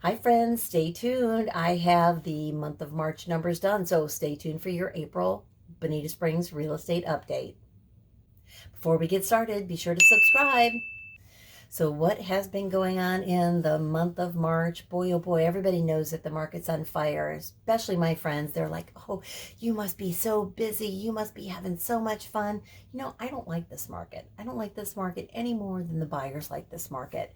Hi friends, stay tuned. I have the month of March numbers done, so stay tuned for your April Bonita Springs real estate update. Before we get started, be sure to subscribe. So what has been going on in the month of March? Boy, oh boy, everybody knows that the market's on fire, especially my friends. They're like, oh, you must be so busy. You must be having so much fun. I don't like this market. I don't like this market any more than the buyers like this market.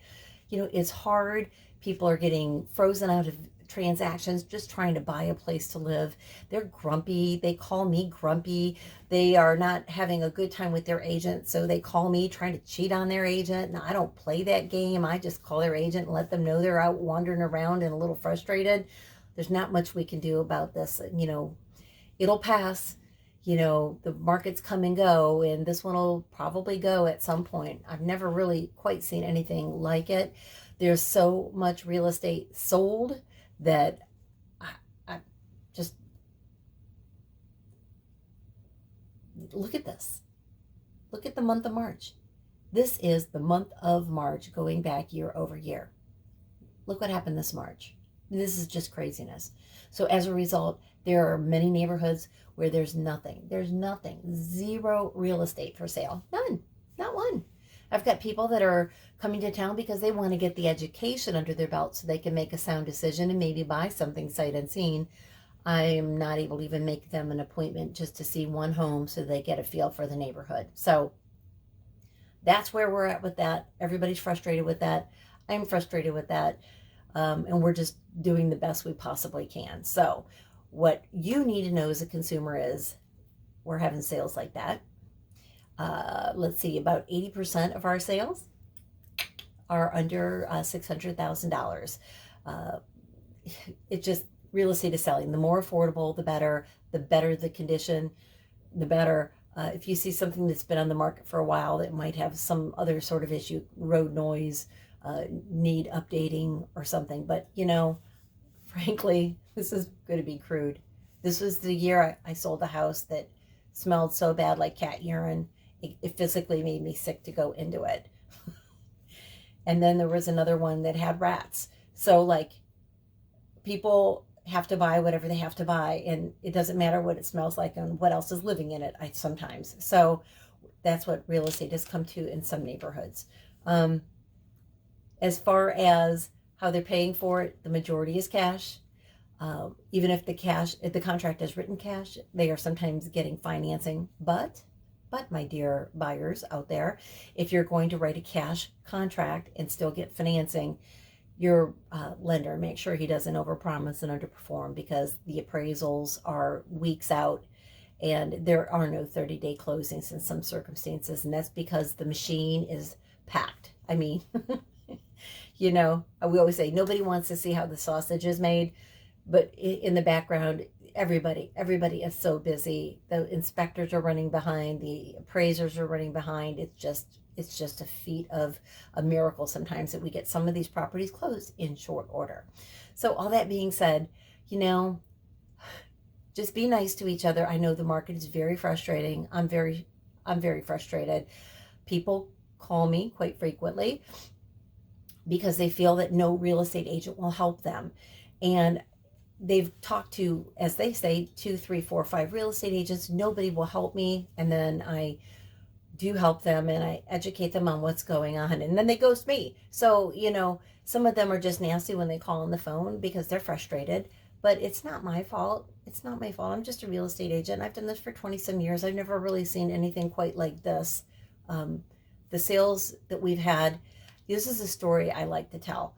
It's hard. People are getting frozen out of transactions just trying to buy a place to live. They're grumpy. They call me grumpy. They are not having a good time with their agent, so they call me trying to cheat on their agent. Now, I don't play that game. I just call their agent and let them know they're out wandering around and a little frustrated. There's not much we can do about this. It'll pass. The markets come and go, and this one will probably go at some point. I've never really quite seen anything like it. There's so much real estate sold that I just look at this. Look at the month of March. This is the month of March going back year over year. Look what happened this March. This is just craziness. So as a result, there are many neighborhoods where there's nothing. There's nothing. Zero real estate for sale. None. Not one. I've got people that are coming to town because they want to get the education under their belt so they can make a sound decision and maybe buy something sight unseen. I'm not able to even make them an appointment just to see one home so they get a feel for the neighborhood. So that's where we're at with that. Everybody's frustrated with that. I'm frustrated with that. And we're just doing the best we possibly can. So what you need to know as a consumer is we're having sales like that. Let's see, about 80% of our sales are under $600,000. It just, real estate is selling. The more affordable, the better. The better the condition, the better. If you see something that's been on the market for a while that might have some other sort of issue, road noise, need updating or something. But, frankly, this is going to be crude. This was the year I sold a house that smelled so bad like cat urine. It physically made me sick to go into it. And then there was another one that had rats. So, people have to buy whatever they have to buy, and it doesn't matter what it smells like and what else is living in it sometimes. So that's what real estate has come to in some neighborhoods. As far as how they're paying for it, the majority is cash. Even if the contract is written cash, they are sometimes getting financing. But my dear buyers out there, if you're going to write a cash contract and still get financing, your lender, make sure he doesn't overpromise and underperform, because the appraisals are weeks out and there are no 30-day closings in some circumstances. And that's because the machine is packed. I mean, we always say nobody wants to see how the sausage is made, but in the background, everybody is so busy. The inspectors are running behind, the appraisers are running behind. It's just a feat of a miracle sometimes that we get some of these properties closed in short order. So all that being said, just be nice to each other. I know the market is very frustrating. I'm very frustrated. People call me quite frequently because they feel that no real estate agent will help them. And they've talked to, as they say, 2, 3, 4, 5 real estate agents. Nobody will help me. And then I do help them and I educate them on what's going on, and then they ghost me. So, some of them are just nasty when they call on the phone because they're frustrated, but it's not my fault. It's not my fault. I'm just a real estate agent. I've done this for 20 some years. I've never really seen anything quite like this. The sales that we've had, this is a story I like to tell,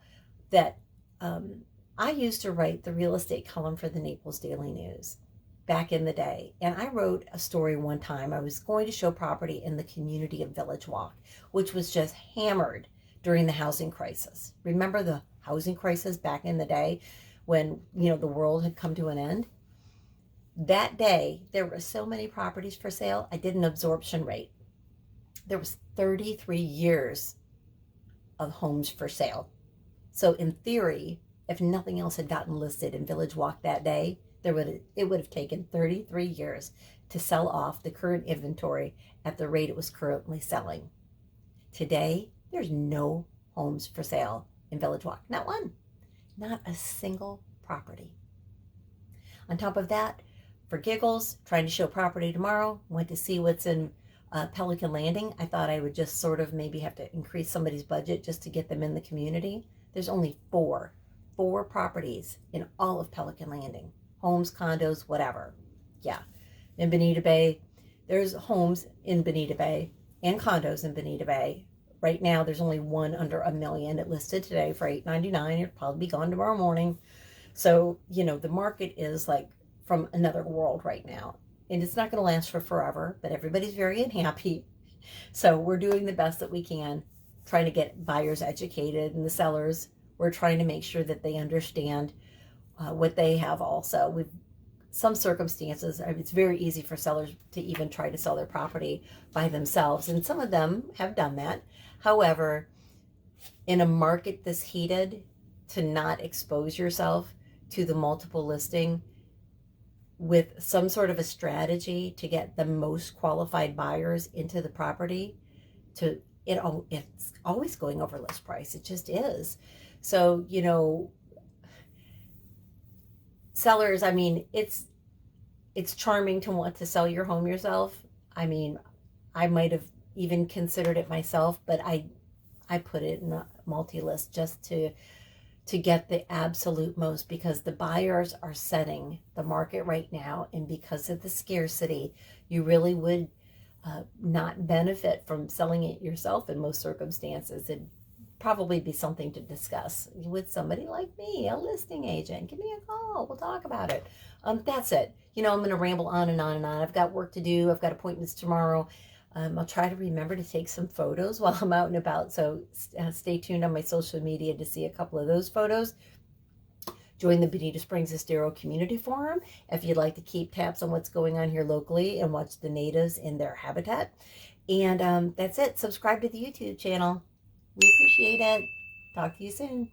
that I used to write the real estate column for the Naples Daily News back in the day. And I wrote a story one time. I was going to show property in the community of Village Walk, which was just hammered during the housing crisis. Remember the housing crisis back in the day when, the world had come to an end? That day, there were so many properties for sale, I did an absorption rate. There was 33 years of homes for sale. So in theory, if nothing else had gotten listed in Village Walk that day, it would have taken 33 years to sell off the current inventory at the rate it was currently selling. Today, there's no homes for sale in Village Walk. Not one. Not a single property. On top of that, for giggles, trying to show property tomorrow, went to see what's in Pelican Landing. I thought I would just sort of maybe have to increase somebody's budget just to get them in the community. There's only four properties in all of Pelican Landing. Homes, condos, whatever. Yeah. In Bonita Bay, there's homes in Bonita Bay and condos in Bonita Bay. Right now, there's only one under $1 million. It listed today for $899. It'll probably be gone tomorrow morning. So, the market is like from another world right now. And it's not going to last for forever, but everybody's very unhappy. So we're doing the best that we can, trying to get buyers educated, and the sellers, we're trying to make sure that they understand what they have also. With some circumstances, it's very easy for sellers to even try to sell their property by themselves, and some of them have done that. However, in a market this heated, to not expose yourself to the multiple listing with some sort of a strategy to get the most qualified buyers into the property, it's always going over list price. It just is. So, sellers, I mean, it's charming to want to sell your home yourself. I mean, I might have even considered it myself, but I put it in a multi-list just to get the absolute most, because the buyers are setting the market right now, and because of the scarcity, you really would not benefit from selling it yourself in most circumstances. It'd probably be something to discuss with somebody like me, a listing agent. Give me a call. We'll talk about it. That's it. I'm going to ramble on and on and on. I've got work to do. I've got appointments tomorrow. I'll try to remember to take some photos while I'm out and about. So stay tuned on my social media to see a couple of those photos. Join the Bonita Springs Estero Community Forum if you'd like to keep tabs on what's going on here locally and watch the natives in their habitat. And that's it. Subscribe to the YouTube channel. We appreciate it. Talk to you soon.